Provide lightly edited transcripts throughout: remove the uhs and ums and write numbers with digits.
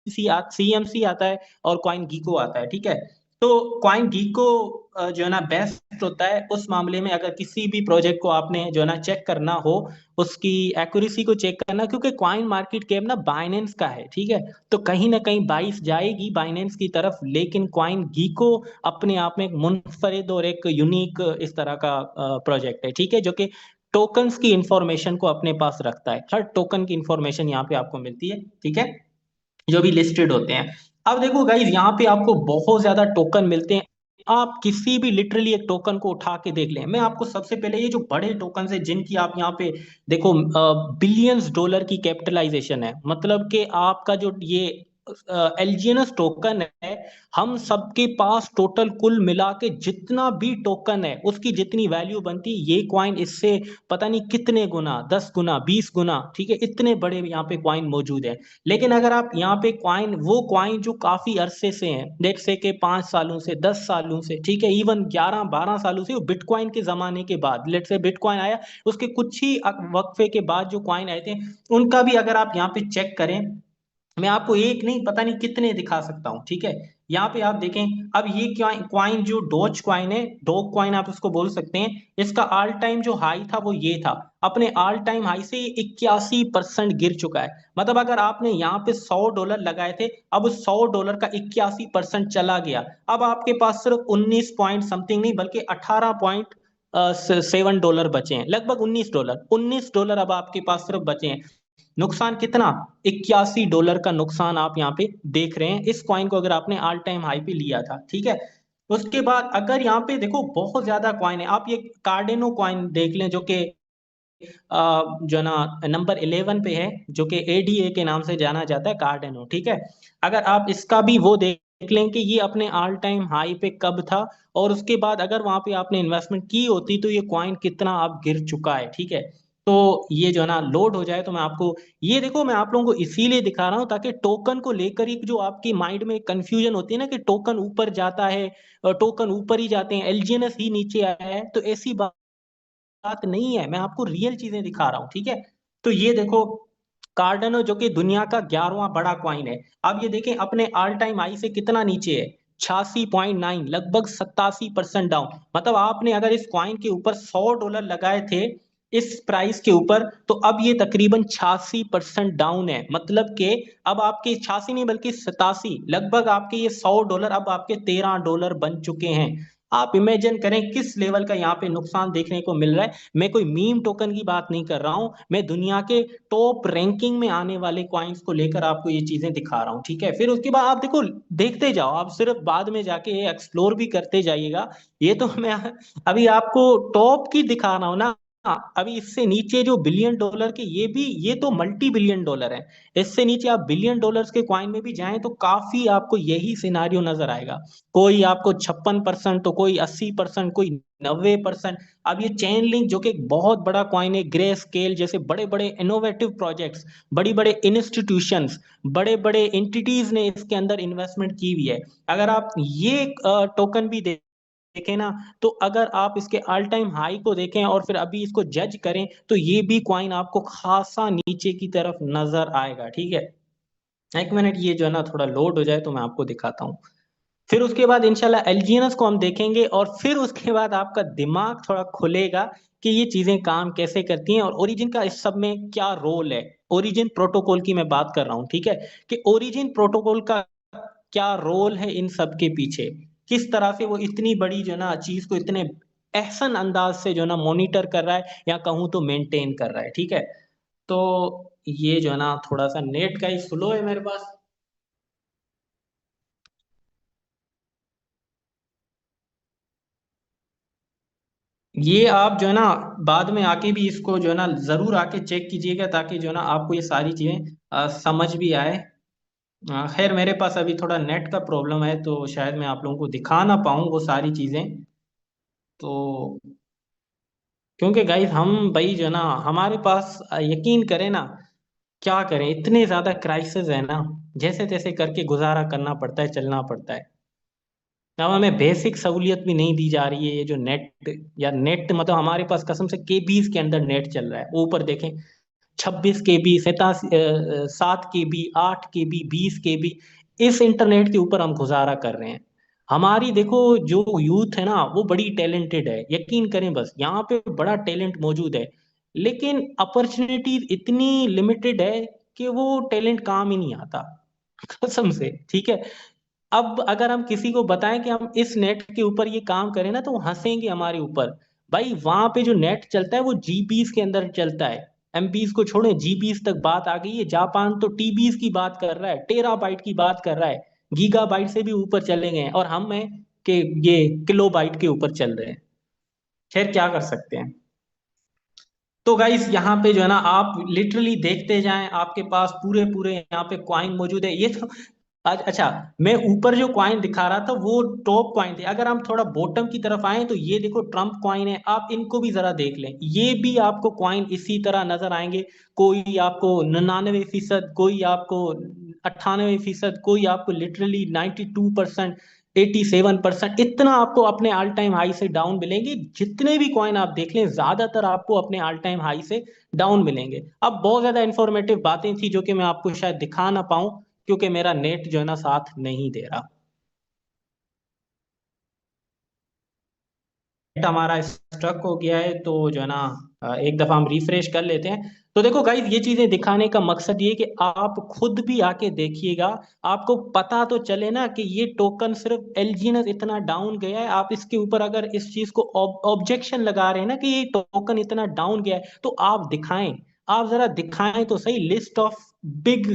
CMC आता है और कॉइन गीको आता है, ठीक है। तो कॉइन गीको जो है ना बेस्ट होता है उस मामले में, अगर किसी भी प्रोजेक्ट को आपने जो है ना चेक करना हो, उसकी एक्यूरेसी को चेक करना, क्योंकि कॉइन मार्केट कैप ना बाइनेंस का है, ठीक है। तो कहीं ना कहीं बाइस जाएगी बाइनेंस की तरफ, लेकिन कॉइन गीको अपने आप में एक मुनफरिद और एक यूनिक इस तरह का प्रोजेक्ट है, ठीक है, जो कि टोकन्स की इंफॉर्मेशन को अपने पास रखता है। हर टोकन की इंफॉर्मेशन यहाँ पे आपको मिलती है, ठीक है, जो भी लिस्टेड होते हैं। अब देखो गाइज, यहाँ पे आपको बहुत ज्यादा टोकन मिलते हैं। आप किसी भी लिटरली एक टोकन को उठा के देख लें। मैं आपको सबसे पहले ये जो बड़े टोकन है जिनकी आप यहाँ पे देखो, बिलियंस डॉलर की कैपिटलाइजेशन है, मतलब कि आपका जो ये एलजीएनएस टोकन है, हम सबके पास टोटल कुल मिला के जितना भी टोकन है उसकी जितनी वैल्यू बनती है, ये क्वाइन इससे पता नहीं कितने गुना, 10 गुना, 20 गुना, ठीक है, इतने बड़े यहाँ पे क्वाइन मौजूद है। लेकिन अगर आप यहाँ पे क्वाइन, वो क्वाइन जो काफी अरसे से हैं, लेट से के 5 सालों से, 10 सालों से, ठीक है, इवन 11-12 सालों से, वो बिटकॉइन के जमाने के बाद, लेट से बिटकॉइन आया उसके कुछ ही वक्फे के बाद जो क्वाइन आए थे, उनका भी अगर आप यहाँ पे चेक करें, मैं आपको एक नहीं पता नहीं कितने दिखा सकता हूँ, ठीक है। यहाँ पे आप देखें, अब ये क्वाइन जो डोज क्वाइन है, डोग क्वाइन आप इसको बोल सकते हैं, इसका ऑल टाइम जो हाई था वो ये था। अपने ऑल टाइम हाई से 81% गिर चुका है। मतलब अगर आपने यहाँ पे $100 लगाए थे, अब उस $100 का 81% चला गया। अब आपके पास सिर्फ 19 पॉइंट समथिंग नहीं, बल्कि 18.7 डॉलर बचे हैं, लगभग $19। अब आपके पास सिर्फ बचे हैं। नुकसान कितना? $81 का नुकसान आप यहाँ पे देख रहे हैं इस कॉइन को, अगर आपने ऑल टाइम हाई पे लिया था, ठीक है। उसके बाद अगर यहाँ पे देखो बहुत ज्यादा कॉइन है, आप ये कार्डेनो कॉइन देख लें, जो कि जो ना नंबर 11 पे है, जो कि ADA के नाम से जाना जाता है, कार्डेनो, ठीक है। अगर आप इसका भी वो देख लें कि ये अपने ऑल टाइम हाई पे कब था, और उसके बाद अगर वहां पे आपने इन्वेस्टमेंट की होती तो ये क्वाइन कितना अब गिर चुका है, ठीक है। तो ये जो है ना लोड हो जाए तो मैं आपको ये देखो, मैं आप लोगों को इसीलिए दिखा रहा हूँ ताकि टोकन को लेकर ही जो आपकी माइंड में कंफ्यूजन होती है ना, कि टोकन ऊपर जाता है, टोकन ऊपर ही जाते हैं, एलजीएनएस ही नीचे आया है, तो ऐसी बात नहीं है। मैं आपको रियल चीजें दिखा रहा हूँ, ठीक है। तो ये देखो, कार्डनो जो कि दुनिया का 11वां बड़ा क्वाइन है, अब ये देखें अपने ऑल टाइम हाई से कितना नीचे है, 86.9, लगभग 87% डाउन। मतलब आपने अगर इस क्वाइन के ऊपर $100 लगाए थे इस प्राइस के ऊपर, तो अब ये तकरीबन 86% डाउन है। मतलब कि अब आपके 86 नहीं बल्कि 87, लगभग आपके ये $100 अब आपके $13 बन चुके हैं। आप इमेजिन करें किस लेवल का यहाँ पे नुकसान देखने को मिल रहा है। मैं कोई मीम टोकन की बात नहीं कर रहा हूं, मैं दुनिया के टॉप रैंकिंग में आने वाले क्वाइंस को लेकर आपको ये चीजें दिखा रहा हूँ, ठीक है। फिर उसके बाद आप देखो, देखते जाओ, आप सिर्फ बाद में जाके एक्सप्लोर भी करते जाइएगा। ये तो मैं अभी आपको टॉप की दिखा रहा हूँ ना। अभी इससे नीचे जो बिलियन डॉलर के, ये भी, ये तो मल्टी बिलियन डॉलर है। इससे नीचे आप बिलियन डॉलर्स के क्वाइन में भी जाएं तो काफी आपको यही सिनारियो नजर आएगा। कोई आपको 56%, तो कोई 80%, कोई 90%। अब ये चेन लिंक जो कि एक बहुत बड़ा कॉइन है, ग्रे स्केल जैसे बड़े बड़े इनोवेटिव प्रोजेक्ट्स, बड़ी बड़े इंस्टीट्यूशंस, बड़े बड़े एंटिटीज ने इसके अंदर इन्वेस्टमेंट की हुई है। अगर आप ये टोकन भी देखें ना, तो अगर आप इसके ऑल टाइम हाई को देखें और फिर अभी इसको जज करें, तो ये भी क्वाइन आपको खासा नीचे की तरफ नजर आएगा, ठीक है। एक मिनट, ये जो है ना थोड़ा लोड हो जाए तो मैं आपको दिखाता हूँ। फिर उसके बाद इंशाल्लाह एलजीएनएस को हम देखेंगे, और फिर उसके बाद आपका दिमाग थोड़ा खुलेगा कि ये चीजें काम कैसे करती हैं और ओरिजिन का इस सब में क्या रोल है। ओरिजिन प्रोटोकॉल की मैं बात कर रहा हूँ, ठीक है, कि ओरिजिन प्रोटोकॉल का क्या रोल है इन सब के पीछे, किस तरह से वो इतनी बड़ी जो ना चीज को इतने एहसन अंदाज से जो ना मॉनिटर कर रहा है, या कहूँ तो मेंटेन कर रहा है, ठीक है। तो ये जो है ना थोड़ा सा नेट का ही स्लो है मेरे पास। ये आप जो है ना बाद में आके भी इसको जो है ना जरूर आके चेक कीजिएगा, ताकि जो है ना आपको ये सारी चीजें समझ भी आए। खैर मेरे पास अभी थोड़ा नेट का प्रॉब्लम है, तो शायद मैं आप लोगों को दिखा ना पाऊँ वो सारी चीजें। तो क्योंकि गाइस हम भाई जो है ना, हमारे पास यकीन करें ना, क्या करें, इतने ज्यादा क्राइसिस है ना, जैसे तैसे करके गुजारा करना पड़ता है, चलना पड़ता है। अब हमें बेसिक सहूलियत भी नहीं दी जा रही है, ये जो नेट, या नेट मतलब हमारे पास कसम से केबीज के अंदर नेट चल रहा है, ऊपर देखें 26 KB, 7 KB, 8 KB, 20 KB, इस इंटरनेट के ऊपर हम गुजारा कर रहे हैं। हमारी देखो जो यूथ है ना वो बड़ी टैलेंटेड है, यकीन करें, बस यहाँ पे बड़ा टैलेंट मौजूद है, लेकिन अपॉर्चुनिटीज इतनी लिमिटेड है कि वो टैलेंट काम ही नहीं आता। कसम से, ठीक है। अब अगर हम किसी को बताएं कि हम इस नेट के ऊपर ये काम करें ना, तो वो हंसेंगे हमारे ऊपर। भाई वहां पे जो नेट चलता है वो जीबीज के अंदर चलता है, एमबीज को छोड़े जीबीज तक बात आ गई है। जापान तो टीबीज की बात कर रहा है, टेराबाइट की बात कर रहा है, गीगाबाइट से भी ऊपर चले गए हैं, और हम हैं कि ये किलोबाइट के ऊपर चल रहे हैं। खैर क्या कर सकते हैं। तो गाइस यहाँ पे जो है ना, आप लिटरली देखते जाएं, आपके पास पूरे पूरे यहाँ पे क्वाइन मौजूद है। ये तो आज अच्छा, मैं ऊपर जो क्वाइन दिखा रहा था वो टॉप क्वाइन थे। अगर हम थोड़ा बॉटम की तरफ आए तो ये देखो ट्रम्प क्वाइन है, आप इनको भी जरा देख लें, ये भी आपको क्वाइन इसी तरह नजर आएंगे। कोई आपको 99%, कोई आपको 98%, कोई आपको लिटरली 92%, 87%, इतना आपको अपने ऑल टाइम हाई से डाउन मिलेंगे। जितने भी कॉइन आप देख लें, ज्यादातर आपको अपने ऑल टाइम हाई से डाउन मिलेंगे। अब बहुत ज्यादा इंफॉर्मेटिव बातें थी जो कि मैं आपको शायद दिखा ना पाऊं, क्योंकि मेरा नेट जो है ना साथ नहीं दे रहा। नेट हमारा स्ट्रक हो गया है, तो जो है ना एक दफा हम रिफ्रेश कर लेते हैं। तो देखो गाइस, ये चीजें दिखाने का मकसद ये कि आप खुद भी आके देखिएगा, आपको पता तो चले ना कि ये टोकन सिर्फ एलजीएनएस इतना डाउन गया है। आप इसके ऊपर अगर इस चीज को ऑब्जेक्शन लगा रहे हैं ना कि ये टोकन इतना डाउन गया है, तो आप दिखाएं, आप जरा दिखाएं तो सही list of big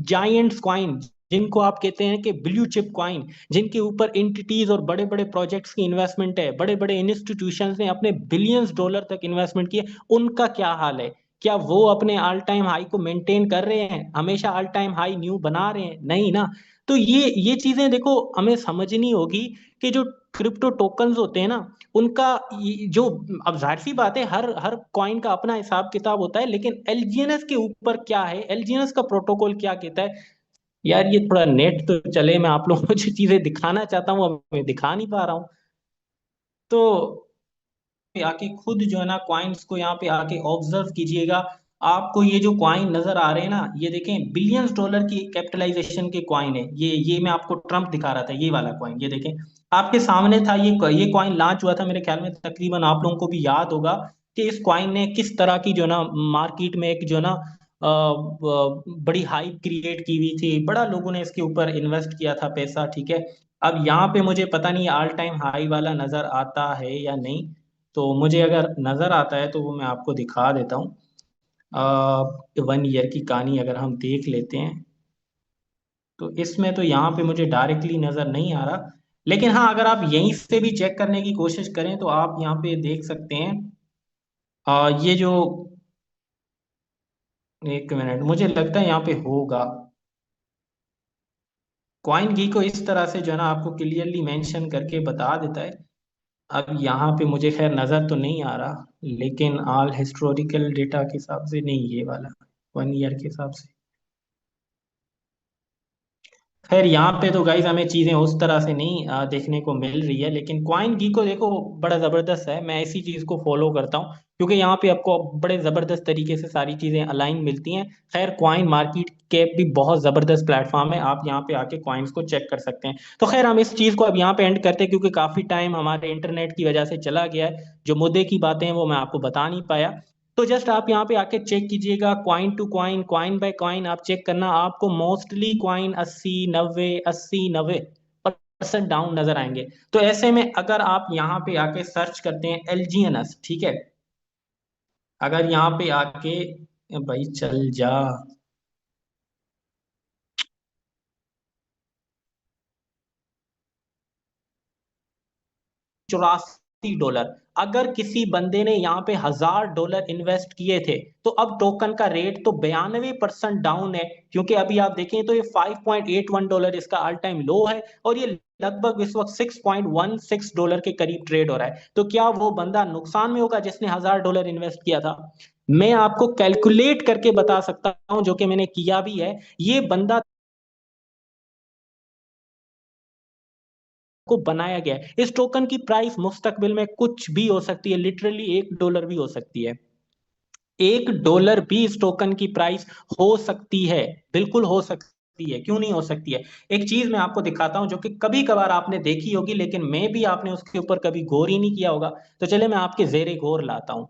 giants coin, जिनको आप कहते हैं कि ब्लू चिप क्वाइन, जिनके ऊपर एंटिटीज और बड़े बड़े प्रोजेक्ट्स की इन्वेस्टमेंट है, बड़े बड़े इंस्टीट्यूशंस ने अपने बिलियंस डॉलर तक इन्वेस्टमेंट किए, उनका क्या हाल है। क्या वो अपने ऑल टाइम हाई को मेंटेन कर रहे हैं, हमेशा ऑल टाइम हाई न्यू बना रहे हैं? नहीं ना। तो ये चीजें देखो हमें समझनी होगी कि जो क्रिप्टो टोकन्स होते हैं ना, उनका जो, अब जाहिर सी बात है हर हर कॉइन का अपना हिसाब किताब होता है, लेकिन एलजीएनएस के ऊपर क्या है, एलजीएनएस का प्रोटोकॉल क्या कहता है। यार ये थोड़ा नेट तो चले, मैं आप लोगों को जो चीजें दिखाना चाहता हूँ अब मैं दिखा नहीं पा रहा हूँ। तो पे आके खुद जो है ना क्वाइंस को यहाँ पे आके ऑब्जर्व कीजिएगा। आपको ये जो क्वाइन नजर आ रहे हैं ना, ये देखें बिलियंस डॉलर की कैपिटलाइजेशन के क्वाइन है। ये मैं आपको ट्रम्प दिखा रहा था, ये वाला क्वाइन, ये देखें आपके सामने था। ये क्वाइन लॉन्च हुआ था मेरे ख्याल में, तकरीबन आप लोगों को भी याद होगा कि इस क्वाइन ने किस तरह की जो है ना मार्केट में एक जो है ना बड़ी हाइप क्रिएट की हुई थी, बड़ा लोगों ने इसके ऊपर इन्वेस्ट किया था पैसा, ठीक है। अब यहाँ पे मुझे पता नहीं ऑल टाइम हाई वाला नजर आता है या नहीं, तो मुझे अगर नजर आता है तो वो मैं आपको दिखा देता हूँ। 1 ईयर की कहानी अगर हम देख लेते हैं, तो इसमें तो यहाँ पे मुझे डायरेक्टली नजर नहीं आ रहा, लेकिन हाँ अगर आप यहीं से भी चेक करने की कोशिश करें तो आप यहाँ पे देख सकते हैं। ये जो, एक मिनट, मुझे लगता है यहाँ पे होगा, कॉइन घी को इस तरह से जो है ना आपको क्लियरली मेंशन करके बता देता है। अब यहाँ पे मुझे खैर नजर तो नहीं आ रहा, लेकिन ऑल हिस्टोरिकल डेटा के हिसाब से नहीं, ये वाला 1 ईयर के हिसाब से। खैर यहाँ पे तो गाइज हमें चीजें उस तरह से नहीं देखने को मिल रही है, लेकिन क्वाइन घी को देखो बड़ा जबरदस्त है, मैं इसी चीज को फॉलो करता हूँ, क्योंकि यहाँ पे आपको बड़े जबरदस्त तरीके से सारी चीजें अलाइन मिलती हैं। खैर क्वाइन मार्केट कैप भी बहुत जबरदस्त प्लेटफॉर्म है, आप यहाँ पे आके क्वाइंस को चेक कर सकते हैं। तो खैर हम इस चीज को अब यहाँ पे एंड करते हैं, क्योंकि काफी टाइम हमारे इंटरनेट की वजह से चला गया है। जो मुद्दे की बातें हैं वो मैं आपको बता नहीं पाया। तो जस्ट आप यहाँ पे आके चेक कीजिएगा, coin to coin, coin by coin आप चेक करना, आपको मोस्टली क्वाइन 80 90 80 90% डाउन नजर आएंगे। तो ऐसे में अगर आप यहाँ पे आके सर्च करते हैं एलजीएनएस, ठीक है, अगर यहाँ पे आके, भाई चल जा, 84 डॉलर, अगर किसी बंदे ने यहाँ पे $1000 इन्वेस्ट किए थे, तो अब टोकन का रेट तो 92% डाउन है, क्योंकि अभी आप देखें तो ये $5.81 इसका ऑल टाइम लो है, और ये लगभग इस वक्त $6.16 के करीब ट्रेड हो रहा है। तो क्या वो बंदा नुकसान में होगा जिसने $1000 इन्वेस्ट किया था? मैं आपको कैलकुलेट करके बता सकता हूं, जो कि मैंने किया भी है। ये बंदा को बनाया गया है, इस टोकन की प्राइस मुस्तकबिल में कुछ भी हो सकती है, लिटरली $1 भी हो सकती है। $1 भी इस टोकन की प्राइस हो सकती है, बिल्कुल हो सकती है, क्यों नहीं हो सकती है। एक चीज मैं आपको दिखाता हूं जो कि कभी कभार आपने देखी होगी लेकिन मैं भी आपने उसके ऊपर कभी गौर ही नहीं किया होगा। तो चले मैं आपके जेरे गौर लाता हूं।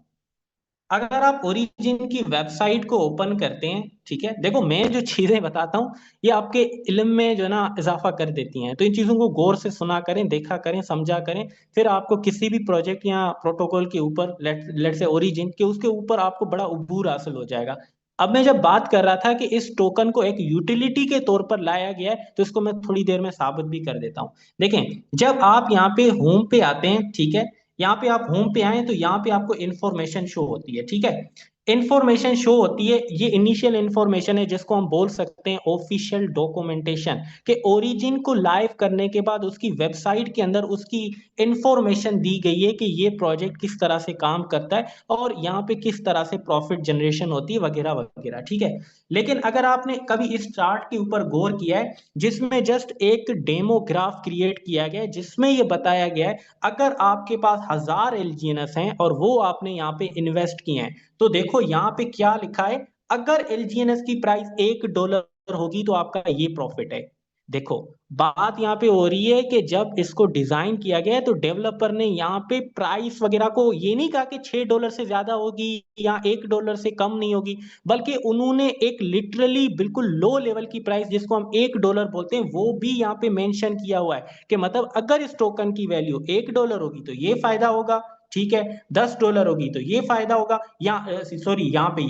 अगर आप ओरिजिन की वेबसाइट को ओपन करते हैं, ठीक है, देखो मैं जो चीजें बताता हूँ ये आपके इल्म में जो है ना इजाफा कर देती हैं, तो इन चीजों को गौर से सुना करें, देखा करें, समझा करें। फिर आपको किसी भी प्रोजेक्ट या प्रोटोकॉल के ऊपर, लेट से ओरिजिन के, उसके ऊपर आपको बड़ा उबूर हासिल हो जाएगा। अब मैं जब बात कर रहा था कि इस टोकन को एक यूटिलिटी के तौर पर लाया गया है, तो इसको मैं थोड़ी देर में साबित भी कर देता हूँ। देखें, जब आप यहाँ पे होम पे आते हैं, ठीक है, यहाँ पे आप होम पे आए तो यहाँ पे आपको इन्फॉर्मेशन शो होती है, ठीक है। इन्फॉर्मेशन शो होती है, ये इनिशियल इन्फॉर्मेशन है जिसको हम बोल सकते हैं ऑफिशियल डॉक्यूमेंटेशन, कि ओरिजिन को लाइव करने के बाद उसकी वेबसाइट के अंदर उसकी इन्फॉर्मेशन दी गई है कि ये प्रोजेक्ट किस तरह से काम करता है और यहाँ पे किस तरह से प्रॉफिट जनरेशन होती है, वगैरह वगैरह, ठीक है। लेकिन अगर आपने कभी इस चार्ट के ऊपर गौर किया है, जिसमें जस्ट एक डेमोग्राफ क्रिएट किया गया है जिसमें ये बताया गया है, अगर आपके पास 1000 LGNS हैं और वो आपने यहाँ पे इन्वेस्ट किए हैं, तो देखो यहाँ पे क्या लिखा है, अगर एलजीएनएस की प्राइस $1 होगी तो आपका ये प्रॉफिट है। देखो, बात यहाँ पे हो रही है कि जब इसको डिजाइन किया गया है तो डेवलपर ने यहाँ पे प्राइस वगैरह को ये नहीं कहा कि $6 से ज्यादा होगी या $1 से कम नहीं होगी, बल्कि उन्होंने एक लिटरली बिल्कुल लो लेवल की प्राइस जिसको हम $1 बोलते हैं वो भी यहाँ पे मेंशन किया हुआ है, कि मतलब अगर इस टोकन की वैल्यू $1 होगी तो ये फायदा होगा, ठीक है, $10 होगी तो ये फायदा होगा, या सॉरी यहाँ पे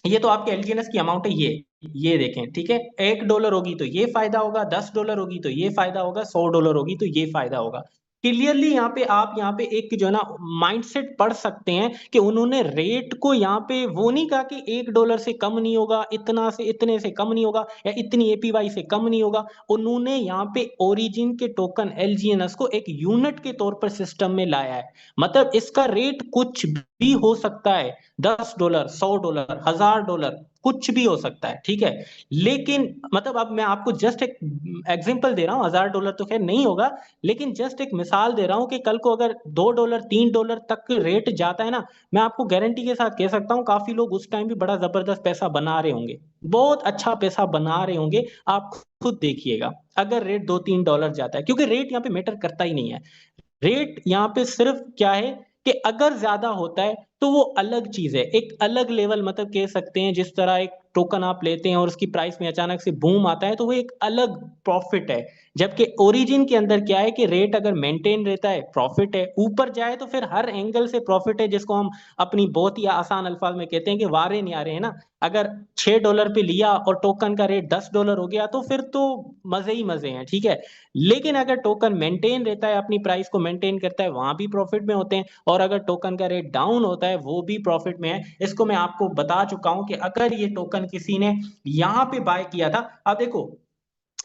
ये तो आपके एलजीएनएस की अमाउंट है, ये देखें, ठीक है, $1 होगी तो ये फायदा होगा, $10 होगी तो ये फायदा होगा, $100 होगी तो ये फायदा होगा। क्लियरली यहाँ पे आप यहाँ पे एक जो है ना माइंडसेट पढ़ सकते हैं कि उन्होंने रेट को यहाँ पे वो नहीं कहा कि $1 से कम नहीं होगा, इतना से इतने से कम नहीं होगा, या इतनी एपीवाई से कम नहीं होगा। उन्होंने यहाँ पे ओरिजिन के टोकन एलजीएनएस को एक यूनिट के तौर पर सिस्टम में लाया है, मतलब इसका रेट कुछ भी हो सकता है, $10, $100, $1000, कुछ भी हो सकता है, ठीक है। लेकिन मतलब अब मैं आपको जस्ट एक एग्जांपल दे रहा हूँ, $1000 तो खैर नहीं होगा, लेकिन जस्ट एक मिसाल दे रहा हूँ कि कल को अगर $2 $3 तक रेट जाता है ना, मैं आपको गारंटी के साथ कह सकता हूँ काफी लोग उस टाइम भी बड़ा जबरदस्त पैसा बना रहे होंगे, बहुत अच्छा पैसा बना रहे होंगे। आप खुद देखिएगा अगर रेट $2 $3 जाता है, क्योंकि रेट यहाँ पे मैटर करता ही नहीं है। रेट यहाँ पे सिर्फ क्या है कि अगर ज्यादा होता है तो वो अलग चीज है, एक अलग लेवल, मतलब कह सकते हैं जिस तरह एक टोकन आप लेते हैं और उसकी प्राइस में अचानक से बूम आता है तो वो एक अलग प्रॉफिट है। जबकि ओरिजिन के अंदर क्या है कि रेट अगर मेंटेन रहता है प्रॉफिट है, ऊपर जाए तो फिर हर एंगल से प्रॉफिट है, जिसको हम अपनी बहुत ही आसान अल्फाज में कहते हैं कि वारे नहीं आ रहे हैं ना। अगर $6 पे लिया और टोकन का रेट $10 हो गया तो फिर तो मजे ही मजे हैं, ठीक है। लेकिन अगर टोकन मेंटेन रहता है, अपनी प्राइस को मेंटेन करता है, वहां भी प्रॉफिट में होते हैं, और अगर टोकन का रेट डाउन होता है वो भी प्रॉफिट में है। इसको मैं आपको बता चुका हूं कि अगर ये टोकन किसी ने यहाँ पे बाय किया था, अब देखो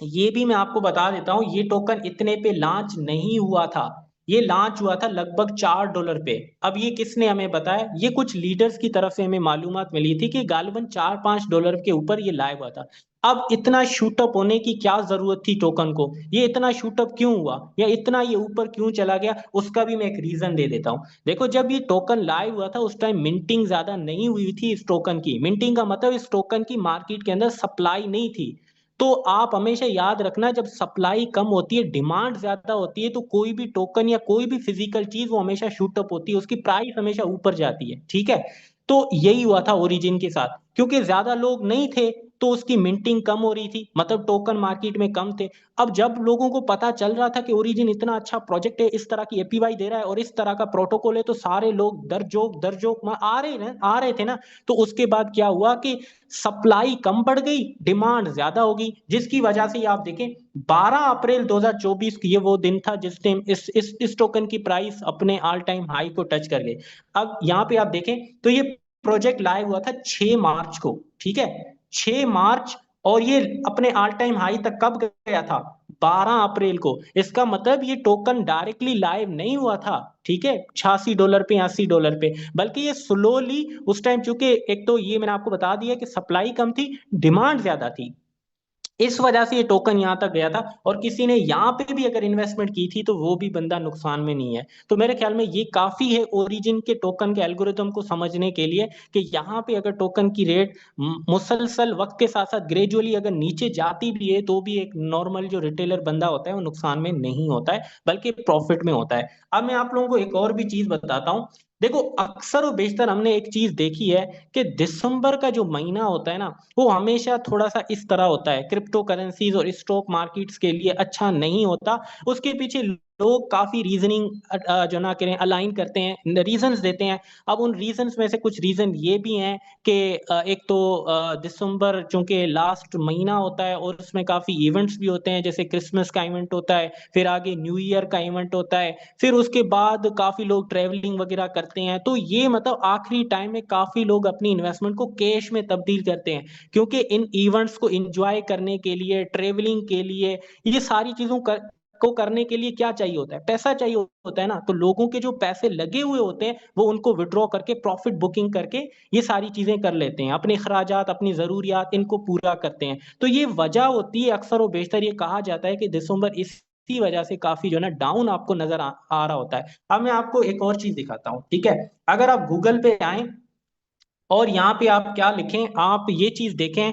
ये भी मैं आपको बता देता हूं, ये टोकन इतने पे लॉन्च नहीं हुआ था, ये लॉन्च हुआ था लगभग $4 पे। अब ये किसने हमें बताया, ये कुछ लीडर्स की तरफ से हमें मालूमात मिली थी कि गालिबन $4-5 के ऊपर ये लाइव हुआ था। अब इतना शूटअप होने की क्या जरूरत थी टोकन को, ये इतना शूटअप क्यों हुआ या इतना ये ऊपर क्यों चला गया, उसका भी मैं एक रीजन दे देता हूँ। देखो, जब ये टोकन लाइव हुआ था उस टाइम मिंटिंग ज्यादा नहीं हुई थी इस टोकन की, मिंटिंग का मतलब इस टोकन की मार्केट के अंदर सप्लाई नहीं थी। तो आप हमेशा याद रखना, जब सप्लाई कम होती है, डिमांड ज्यादा होती है, तो कोई भी टोकन या कोई भी फिजिकल चीज वो हमेशा शूटअप होती है, उसकी प्राइस हमेशा ऊपर जाती है, ठीक है। तो यही हुआ था ओरिजिन के साथ, क्योंकि ज्यादा लोग नहीं थे तो उसकी मिंटिंग कम हो रही थी, मतलब टोकन मार्केट में कम थे। अब जब लोगों को पता चल रहा था कि ओरिजिन इतना अच्छा प्रोजेक्ट है, इस तरह की एपीवाई दे रहा है और इस तरह का प्रोटोकॉल है, तो सारे लोग दर जोक आ रहे थे ना। तो उसके बाद क्या हुआ कि सप्लाई कम बढ़ गई, डिमांड ज्यादा होगी, जिसकी वजह से आप देखें 12 अप्रैल 2024 ये वो दिन था जिस टाइम इस टोकन की प्राइस अपने ऑल टाइम हाई को टच कर गई। अब यहाँ पे आप देखें तो ये प्रोजेक्ट लाइव हुआ था 6 मार्च को, ठीक है, 6 मार्च, और ये अपने ऑल टाइम हाई तक कब गया था, 12 अप्रैल को। इसका मतलब ये टोकन डायरेक्टली लाइव नहीं हुआ था, ठीक है, $86 पे $80 पे, बल्कि ये स्लोली उस टाइम, चूंकि एक तो ये मैंने आपको बता दिया कि सप्लाई कम थी, डिमांड ज्यादा थी, इस वजह से ये टोकन यहाँ तक गया था, और किसी ने यहाँ पे भी अगर इन्वेस्टमेंट की थी तो वो भी बंदा नुकसान में नहीं है। तो मेरे ख्याल में ये काफी है ओरिजिन के टोकन के एल्गोरिदम को समझने के लिए, कि यहाँ पे अगर टोकन की रेट मुसलसल वक्त के साथ साथ ग्रेजुअली अगर नीचे जाती भी है तो भी एक नॉर्मल जो रिटेलर बंदा होता है वो नुकसान में नहीं होता है, बल्कि प्रॉफिट में होता है। अब मैं आप लोगों को एक और भी चीज बताता हूँ। देखो, अक्सर और बेशतर हमने एक चीज देखी है कि दिसंबर का जो महीना होता है ना, वो हमेशा थोड़ा सा इस तरह होता है, क्रिप्टो करेंसीज और स्टॉक मार्केट्स के लिए अच्छा नहीं होता। उसके पीछे लोग काफी रीजनिंग जो ना करें अलाइन करते हैं, रीजंस देते हैं। अब उन रीजंस में से कुछ रीजन ये भी हैं कि एक तो दिसंबर चूंकि लास्ट महीना होता है और उसमें काफी इवेंट्स भी होते हैं, जैसे क्रिसमस का इवेंट होता है, फिर आगे न्यू ईयर का इवेंट होता है, फिर उसके बाद काफी लोग ट्रेवलिंग वगैरह करते हैं। तो ये मतलब आखिरी टाइम में काफी लोग अपनी इन्वेस्टमेंट को कैश में तब्दील करते हैं, क्योंकि इन इवेंट्स को एंजॉय करने के लिए, ट्रेवलिंग के लिए, ये सारी चीजों को करने के लिए क्या चाहिए होता है? पैसा चाहिए होता है ना। तो लोगों के जो पैसे लगे हुए होते हैं वो उनको विड्रॉ करके प्रॉफिट बुकिंग करके ये सारी चीजें कर लेते हैं, अपने खराजात, अपनी जरूरियात इनको पूरा करते हैं। तो ये वजह होती है, अक्सर और बेशतर ये कहा जाता है कि दिसंबर इसी वजह से काफी जो है ना डाउन आपको नजर आ रहा होता है। अब मैं आपको एक और चीज दिखाता हूँ, ठीक है? अगर आप गूगल पे आए और यहाँ पे आप क्या लिखें, आप ये चीज देखें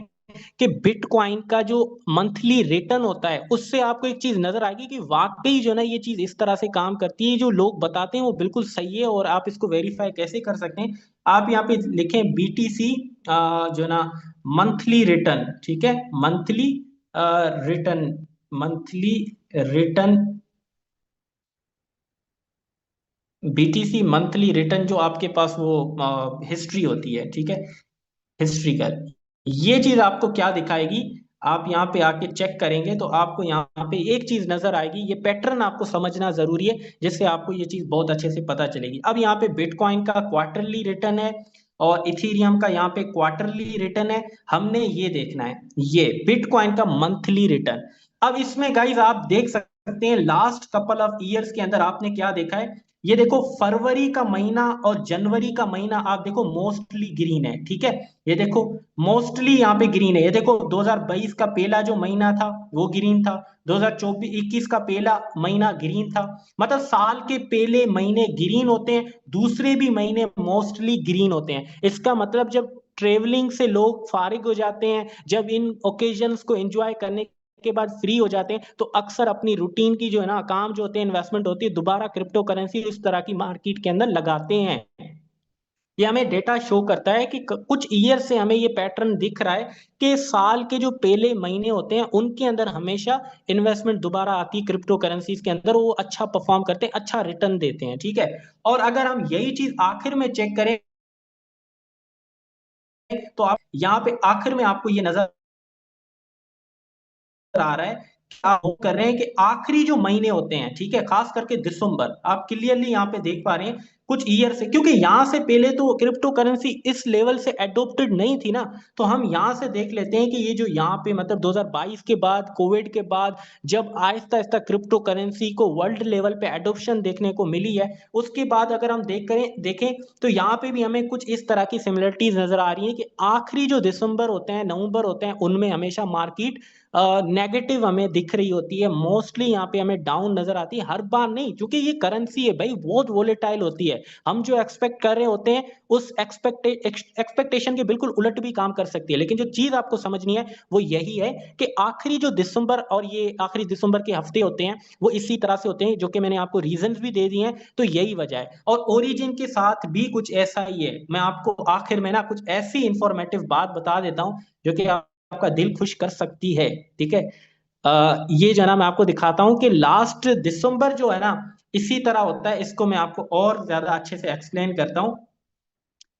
कि बिटकॉइन का जो मंथली रिटर्न होता है उससे आपको एक चीज नजर आएगी कि वाकई जो ना ये चीज इस तरह से काम करती है, जो लोग बताते हैं वो बिल्कुल सही है, और आप इसको वेरीफाई कैसे कर सकते हैं। आप यहाँ पे लिखें बीटीसी जो ना मंथली रिटर्न, ठीक है? Monthly return, monthly return, BTC monthly return, जो आपके पास वो हिस्ट्री होती है, ठीक है? हिस्ट्रिकल, ये चीज आपको क्या दिखाएगी? आप यहाँ पे आके चेक करेंगे तो आपको यहाँ पे एक चीज नजर आएगी, ये पैटर्न आपको समझना जरूरी है, जिससे आपको ये चीज बहुत अच्छे से पता चलेगी। अब यहाँ पे बिटकॉइन का क्वार्टरली रिटर्न है और इथीरियम का यहाँ पे क्वार्टरली रिटर्न है। हमने ये देखना है, ये बिटकॉइन का मंथली रिटर्न। अब इसमें गाइज आप देख सकते हैं लास्ट कपल ऑफ ईयर्स के अंदर आपने क्या देखा है। ये देखो, फरवरी का महीना और जनवरी का महीना आप देखो मोस्टली ग्रीन है, ठीक है? ये देखो, मोस्टली यहाँ पे ग्रीन है। ये देखो, 2022 का पहला जो महीना था वो ग्रीन था, 2024 21 का पहला महीना ग्रीन था। मतलब साल के पहले महीने ग्रीन होते हैं, दूसरे भी महीने मोस्टली ग्रीन होते हैं। इसका मतलब जब ट्रेवलिंग से लोग फारिग हो जाते हैं, जब इन ओकेजन्स को एंजॉय करने के बाद फ्री हो जाते हैं, तो अक्सर अपनी रूटीन की जो है ना काम जो होते हैं, इन्वेस्टमेंट होती है, दोबारा क्रिप्टो करेंसी इस तरह की मार्केट के अंदर लगाते हैं। ये हमें डेटा शो करता है कि कुछ ईयर से हमें ये पैटर्न दिख रहा है कि साल के जो पहले महीने होते हैं उनके अंदर हमेशा इन्वेस्टमेंट दोबारा आती है क्रिप्टो करेंसीज के अंदर, वो अच्छा परफॉर्म करते हैं, अच्छा रिटर्न देते हैं, ठीक है? और अगर हम यही चीज आखिर में चेक करें तो आप यहाँ पे आखिर में आपको ये नजर आ रहा है कि आप वो कर रहे हैं कि आखिरी जो महीने होते हैं, ठीक है, खास करके दिसंबर, आप क्लियरली यहाँ पे देख पा रहे हैं कुछ ईयर से, क्योंकि यहाँ से पहले तो क्रिप्टो करेंसी इस लेवल से एडोप्टेड नहीं थी ना। तो हम यहाँ से देख लेते हैं कि ये जो यहाँ पे मतलब 2022 के बाद, कोविड के बाद, जब आहिस्ता आहिस्ता क्रिप्टो करेंसी को वर्ल्ड लेवल पे एडोप्शन देखने को मिली है, उसके बाद अगर हम देखें तो यहाँ पे भी हमें कुछ इस तरह की सिमिलरिटीज नजर आ रही है कि आखिरी जो दिसंबर होते हैं, नवंबर होते हैं, उनमें हमेशा मार्केट नेगेटिव हमें दिख रही होती है, मोस्टली यहाँ पे हमें डाउन नजर आती है, हर बार नहीं, क्योंकि ये करेंसी है भाई, बहुत वोलेटाइल होती है। हम जो एक्सपेक्ट कर रहे होते हैं उस एक्सपेक्टेशन के बिल्कुल उलट भी काम कर सकती है। लेकिन जो चीज आपको समझनी है वो यही है कि आखिरी जो दिसंबर और ये आखिरी दिसंबर के हफ्ते होते हैं वो इसी तरह से होते हैं, जो कि मैंने आपको रीजन भी दे दिए हैं। तो यही वजह है, और ओरिजिन के साथ भी कुछ ऐसा ही है। मैं आपको आखिर में ना कुछ ऐसी इंफॉर्मेटिव बात बता देता हूँ जो कि आपका दिल खुश कर सकती है, ठीक है? ये जो है ना मैं आपको दिखाता हूँ कि लास्ट दिसंबर जो है ना इसी तरह होता है। इसको मैं आपको और ज्यादा अच्छे से एक्सप्लेन करता हूँ,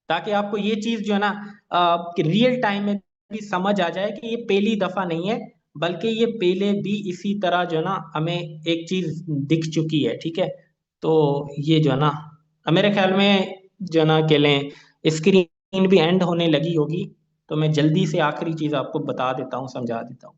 ताकि आपको ये चीज जो है ना रियल टाइम में भी समझ आ जाए कि ये पहली दफा नहीं है, बल्कि ये पहले भी इसी तरह जो है ना हमें एक चीज दिख चुकी है, ठीक है? तो ये जो है ना मेरे ख्याल में जो है ना कह लें स्क्रीन भी एंड होने लगी होगी, तो मैं जल्दी से आखिरी चीज आपको बता देता हूँ, समझा देता हूँ।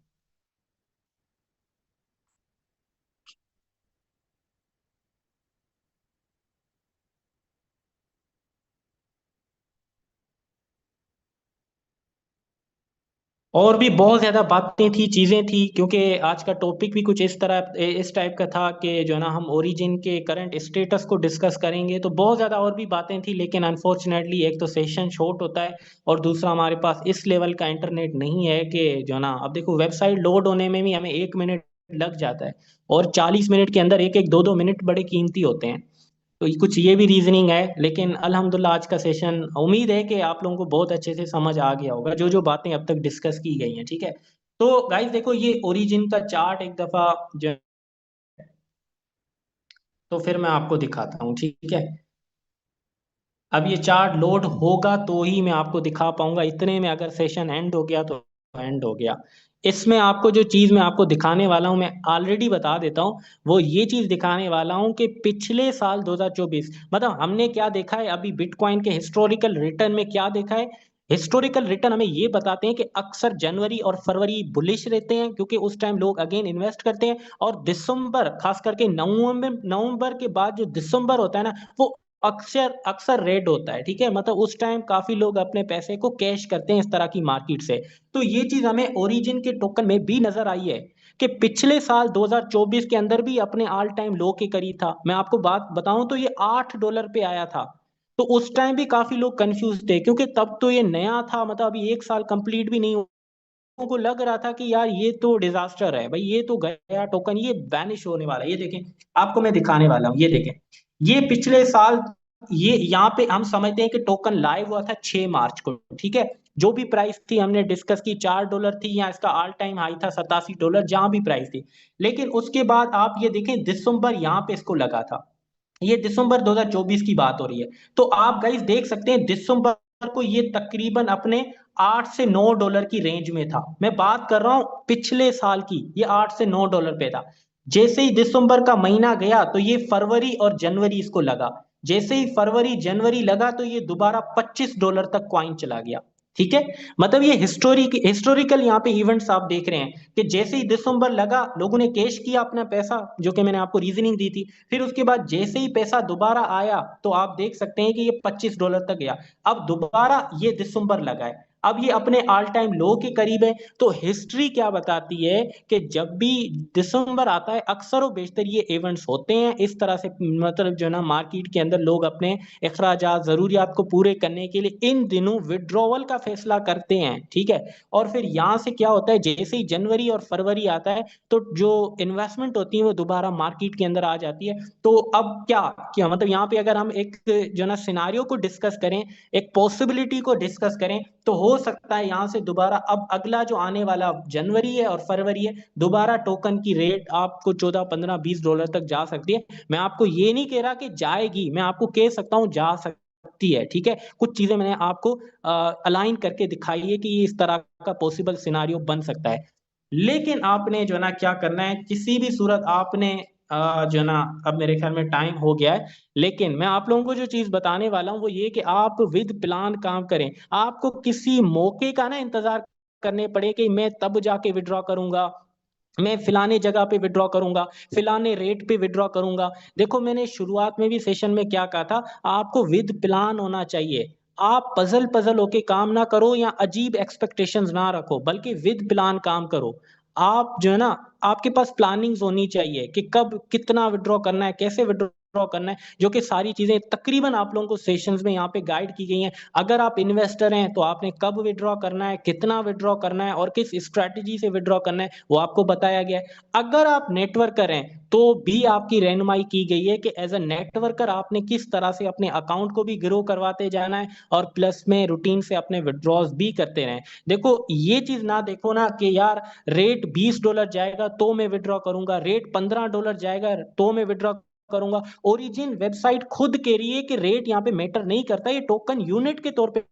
और भी बहुत ज्यादा बातें थी, चीजें थी, क्योंकि आज का टॉपिक भी कुछ इस तरह इस टाइप का था कि जो है ना हम ओरिजिन के करंट स्टेटस को डिस्कस करेंगे, तो बहुत ज्यादा और भी बातें थी, लेकिन अनफॉर्चुनेटली एक तो सेशन शॉर्ट होता है, और दूसरा हमारे पास इस लेवल का इंटरनेट नहीं है कि जो है ना, अब देखो वेबसाइट लोड होने में भी हमें 1 मिनट लग जाता है, और 40 मिनट के अंदर एक एक दो दो मिनट बड़े कीमती होते हैं। तो कुछ ये भी रीजनिंग है, लेकिन अल्हम्दुलिल्लाह आज का सेशन उम्मीद है कि आप लोगों को बहुत अच्छे से समझ आ गया होगा जो जो बातें अब तक डिस्कस की गई हैं, ठीक है। तो गाइस देखो, ये ओरिजिन का चार्ट एक दफा जो, तो फिर मैं आपको दिखाता हूँ, ठीक है। अब ये चार्ट लोड होगा तो ही मैं आपको दिखा पाऊंगा, इतने में अगर सेशन एंड हो गया तो एंड हो गया। इसमें आपको जो चीज मैं आपको दिखाने वाला हूं, मैं ऑलरेडी बता देता हूं, वो ये चीज दिखाने वाला हूं कि पिछले साल 2024, मतलब हमने क्या देखा है अभी बिटकॉइन के हिस्टोरिकल रिटर्न में क्या देखा है। हिस्टोरिकल रिटर्न हमें ये बताते हैं कि अक्सर जनवरी और फरवरी बुलिश रहते हैं, क्योंकि उस टाइम लोग अगेन इन्वेस्ट करते हैं, और दिसंबर, खास करके नवंबर नवंबर के बाद जो दिसंबर होता है ना, वो अक्सर अक्सर रेड होता है, ठीक है। मतलब उस टाइम काफी लोग अपने पैसे को कैश करते हैं इस तरह की मार्केट से। तो ये चीज हमें ओरिजिन के टोकन में भी नजर आई है कि पिछले साल 2024 के अंदर भी अपने ऑल टाइम लो के करीब था। मैं आपको बात बताऊं तो ये $8 पे आया था। तो उस टाइम भी काफी लोग कंफ्यूज थे, क्योंकि तब तो ये नया था, मतलब अभी 1 साल कंप्लीट भी नहीं हुआ। लोगों को लग रहा था कि यार ये तो डिजास्टर है भाई, ये तो गया टोकन, ये वैनिश होने वाला है। ये देखें, आपको मैं दिखाने वाला हूँ, ये देखें, ये पिछले साल, ये यहाँ पे हम समझते हैं कि टोकन लाइव हुआ था 6 मार्च को, ठीक है। जो भी प्राइस थी हमने डिस्कस की, $4 थी, या इसका ऑल टाइम हाई था $87, जहां भी प्राइस थी। लेकिन उसके बाद आप ये देखें, दिसंबर यहाँ पे इसको लगा था, ये दिसंबर 2024 की बात हो रही है। तो आप गाइस देख सकते हैं दिसंबर को ये तकरीबन अपने $8 से $9 की रेंज में था। मैं बात कर रहा हूं पिछले साल की, ये $8 से $9 पे था। जैसे ही दिसंबर का महीना गया तो ये फरवरी और जनवरी इसको लगा। जैसे ही फरवरी जनवरी लगा तो ये दोबारा $25 तक क्वाइन चला गया, ठीक है। मतलब ये हिस्टोरिकल यहाँ पे इवेंट्स आप देख रहे हैं कि जैसे ही दिसंबर लगा, लोगों ने कैश किया अपना पैसा, जो कि मैंने आपको रीजनिंग दी थी। फिर उसके बाद जैसे ही पैसा दोबारा आया, तो आप देख सकते हैं कि ये $25 तक गया। अब दोबारा ये दिसंबर लगा है, अब ये अपने ऑल टाइम लो के करीब है। तो हिस्ट्री क्या बताती है कि जब भी दिसंबर आता है, अक्सर और बेशतर ये इवेंट्स होते हैं इस तरह से, मतलब जो है ना मार्केट के अंदर लोग अपने अखराजात जरूरियात को पूरे करने के लिए इन दिनों विड्रॉवल का फैसला करते हैं, ठीक है। और फिर यहाँ से क्या होता है, जैसे ही जनवरी और फरवरी आता है, तो जो इन्वेस्टमेंट होती है वो दोबारा मार्केट के अंदर आ जाती है। तो अब क्या क्या मतलब यहाँ पे अगर हम एक जो ना सिनारियो को डिस्कस करें, एक पॉसिबिलिटी को डिस्कस करें, तो हो सकता है यहाँ से दोबारा अब अगला जो आने वाला जनवरी है और फरवरी है, दोबारा टोकन की रेट आपको 14, 15, $20 तक जा सकती है। मैं आपको ये नहीं कह रहा कि जाएगी, मैं आपको कह सकता हूँ जा सकती है, ठीक है। कुछ चीजें मैंने आपको अलाइन करके दिखाई है कि ये इस तरह का पॉसिबल सिनारियो बन सकता है। लेकिन आपने जो है ना क्या करना है, किसी भी सूरत आपने जो है ना, अब मेरे ख्याल में टाइम हो गया है, लेकिन मैं आप लोगों को जो चीज बताने वाला हूँ वो ये कि आप विद प्लान काम करें। आपको किसी मौके का ना इंतजार करने पड़े कि मैं तब जाके विड्रॉ करूंगा, मैं फिलाने जगह पे विड्रॉ करूंगा, फिलाने रेट पे विड्रॉ करूंगा। देखो, मैंने शुरुआत में भी सेशन में क्या कहा था, आपको विद प्लान होना चाहिए। आप पजल पजल होके काम ना करो, या अजीब एक्सपेक्टेशंस ना रखो, बल्कि विद प्लान काम करो। आप जो है ना, आपके पास प्लानिंग्स होनी चाहिए कि कब कितना विड्रॉ करना है, कैसे विड्रॉ करना है, जो कि सारी चीजें तकरीबन आप लोगों को सेशंस में यहाँ पे गाइड की गई हैं। अगर आप इन्वेस्टर हैं तो आपने कब विड्रॉ करना है, कितना विड्रॉ करना है, और किस स्ट्रैटेजी से विड्रॉ करना है, वो आपको बताया गया है। अगर आप नेटवर्कर हैं तो भी आपकी रहनुमाई की गई है कि एज अ नेटवर्कर आपने किस तरह से अपने अकाउंट को भी ग्रो करवाते जाना है, और प्लस में रूटीन से अपने विड्रॉज भी करते रहें। देखो, ये चीज ना देखो ना कि यार रेट $20 जाएगा तो मैं विड्रॉ करूंगा, रेट $15 जाएगा तो मैं विड्रॉ करूंगा। ओरिजिन वेबसाइट खुद कह रही है कि रेट यहाँ पे मैटर नहीं करता, ये टोकन यूनिट के तौर पे